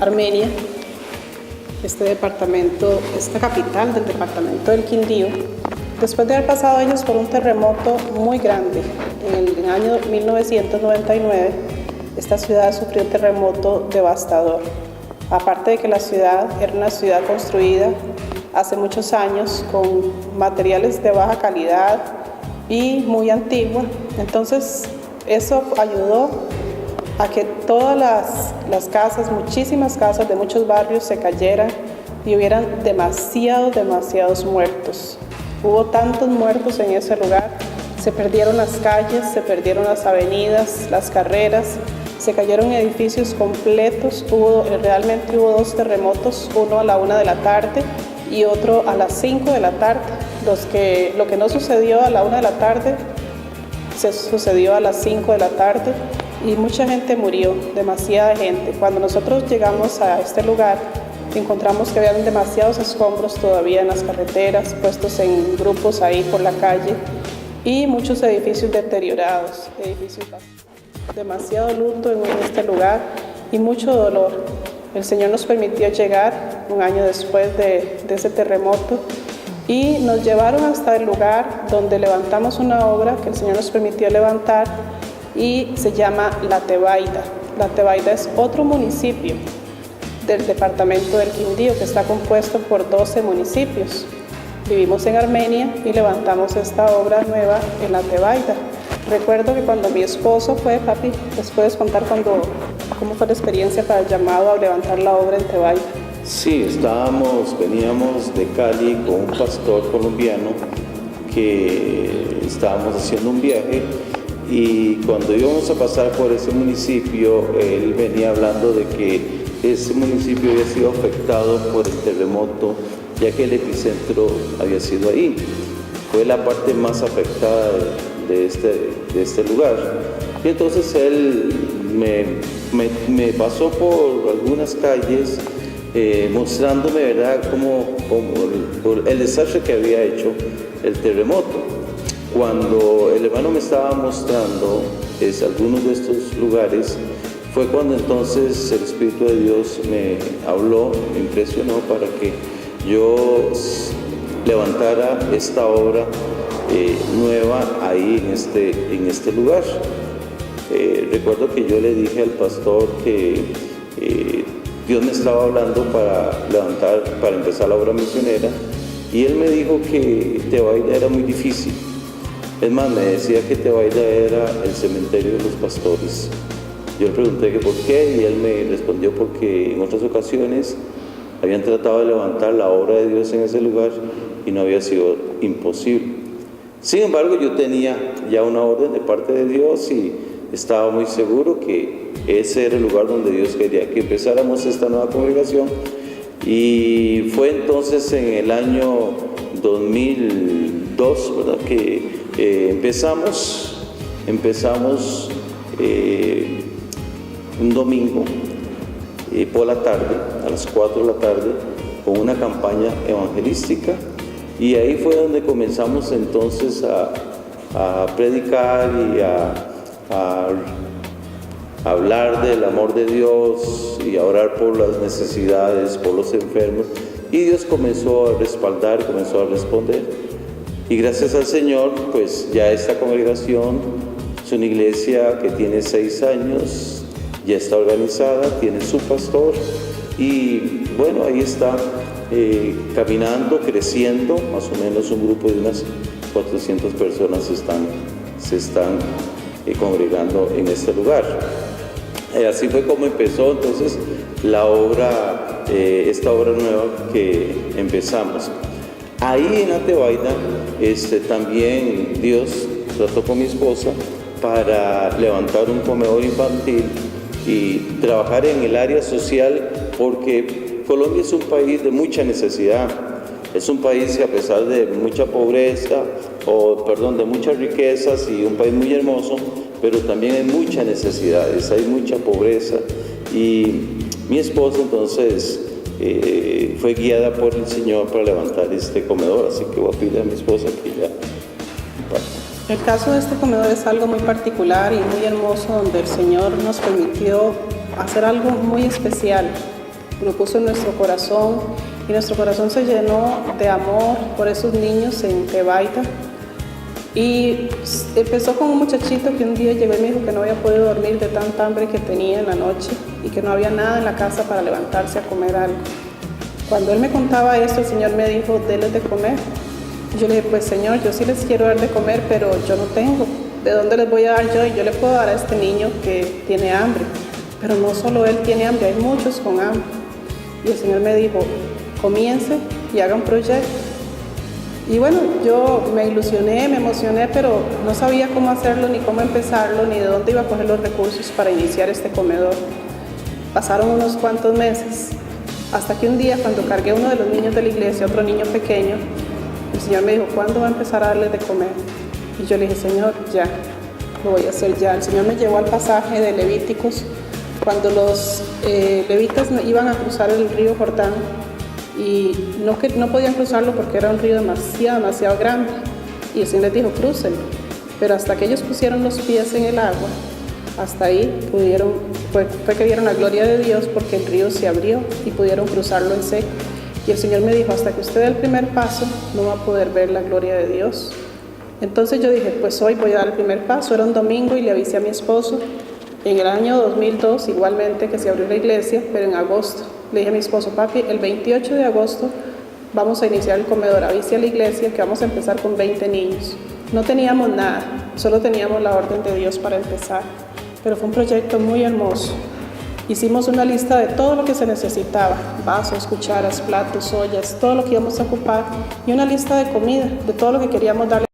Armenia, esta capital del departamento del Quindío, después de haber pasado ellos por un terremoto muy grande. En el año 1999, esta ciudad sufrió un terremoto devastador. Aparte de que la ciudad era una ciudad construida hace muchos años con materiales de baja calidad y muy antigua, entonces eso ayudó a que todas las casas, muchísimas casas de muchos barrios se cayeran y hubieran demasiados muertos. Hubo tantos muertos en ese lugar, se perdieron las calles, se perdieron las avenidas, las carreras, se cayeron edificios completos. Realmente hubo 2 terremotos, uno a la 1 de la tarde y otro a las 5 de la tarde. Lo que no sucedió a la 1 de la tarde, se sucedió a las 5 de la tarde y mucha gente murió, demasiada gente. Cuando nosotros llegamos a este lugar, encontramos que habían demasiados escombros todavía en las carreteras, puestos en grupos ahí por la calle, y muchos edificios deteriorados, demasiado luto en este lugar y mucho dolor. El Señor nos permitió llegar un año después de ese terremoto y nos llevaron hasta el lugar donde levantamos una obra que el Señor nos permitió levantar y se llama La Tebaida. La Tebaida es otro municipio del departamento del Quindío que está compuesto por 12 municipios. Vivimos en Armenia y levantamos esta obra nueva en La Tebaida. Recuerdo que cuando mi esposo fue, papi, ¿les puedes contar cómo fue la experiencia para el llamado a levantar la obra en Tebaida? Sí, veníamos de Cali con un pastor colombiano que estábamos haciendo un viaje y cuando íbamos a pasar por ese municipio, él venía hablando de que ese municipio había sido afectado por el terremoto, ya que el epicentro había sido ahí. Fue la parte más afectada de este lugar. Y entonces él me pasó por algunas calles mostrándome, ¿verdad?, por el desastre que había hecho el terremoto. Cuando el hermano me estaba mostrando algunos de estos lugares, fue cuando entonces el Espíritu de Dios me habló, me impresionó para que yo levantara esta obra nueva ahí en este lugar. Recuerdo que yo le dije al pastor que Dios me estaba hablando para empezar la obra misionera, y él me dijo que Tebaida era muy difícil. Es más, me decía que Tebaida era el cementerio de los pastores. Yo le pregunté que por qué, y él me respondió porque en otras ocasiones habían tratado de levantar la obra de Dios en ese lugar y no había sido imposible. Sin embargo, yo tenía ya una orden de parte de Dios y estaba muy seguro que ese era el lugar donde Dios quería que empezáramos esta nueva congregación. Y fue entonces en el año 2002, ¿verdad?, que empezamos un domingo por la tarde, a las 4 de la tarde, con una campaña evangelística, y ahí fue donde comenzamos entonces a predicar y a hablar del amor de Dios y a orar por las necesidades, por los enfermos, y Dios comenzó a respaldar, comenzó a responder. Y gracias al Señor, pues ya esta congregación es una iglesia que tiene 6 años, ya está organizada, tiene su pastor y bueno, ahí está caminando, creciendo. Más o menos un grupo de unas 400 personas se están congregando en este lugar. Así fue como empezó entonces la obra, esta obra nueva que empezamos. Ahí en La Tebaida también Dios trató con mi esposa para levantar un comedor infantil y trabajar en el área social, porque Colombia es un país de mucha necesidad. Es un país que, a pesar de mucha pobreza, de muchas riquezas, y un país muy hermoso, pero también hay muchas necesidades, hay mucha pobreza. Y mi esposa entonces fue guiada por el Señor para levantar este comedor, así que voy a pedirle a mi esposa que ya comparta. El caso de este comedor es algo muy particular y muy hermoso, donde el Señor nos permitió hacer algo muy especial. lo puso en nuestro corazón y nuestro corazón se llenó de amor por esos niños en Tebaida. Y empezó con un muchachito que un día llegó y me dijo que no había podido dormir de tanta hambre que tenía en la noche y que no había nada en la casa para levantarse a comer algo. Cuando él me contaba esto, el Señor me dijo, denles de comer. Y yo le dije, pues Señor, yo sí les quiero dar de comer, pero yo no tengo. ¿De dónde les voy a dar yo? Y yo le puedo dar a este niño que tiene hambre. Pero no solo él tiene hambre, hay muchos con hambre. Y el Señor me dijo, comience y haga un proyecto. Y bueno, yo me ilusioné, me emocioné, pero no sabía cómo hacerlo, ni cómo empezarlo, ni de dónde iba a coger los recursos para iniciar este comedor. Pasaron unos cuantos meses, hasta que un día, cuando cargué a uno de los niños de la iglesia, otro niño pequeño, el Señor me dijo, ¿cuándo va a empezar a darles de comer? Y yo le dije, Señor, ya, lo voy a hacer ya. El Señor me llevó al pasaje de Levíticos, cuando los levitas iban a cruzar el río Jordán, y no podían cruzarlo porque era un río demasiado grande, y el Señor les dijo, crúcenlo, pero hasta que ellos pusieron los pies en el agua, hasta ahí fue que vieron la gloria de Dios, porque el río se abrió y pudieron cruzarlo en seco. Y el Señor me dijo, hasta que usted dé el primer paso no va a poder ver la gloria de Dios. Entonces yo dije, pues hoy voy a dar el primer paso. Era un domingo y le avisé a mi esposo en el año 2002 igualmente que se abrió la iglesia, pero en agosto. Le dije a mi esposo, papi, el 28 de agosto vamos a iniciar el comedor. Avise a la iglesia que vamos a empezar con 20 niños. No teníamos nada, solo teníamos la orden de Dios para empezar. Pero fue un proyecto muy hermoso. Hicimos una lista de todo lo que se necesitaba, vasos, cucharas, platos, ollas, todo lo que íbamos a ocupar, y una lista de comida, de todo lo que queríamos darle.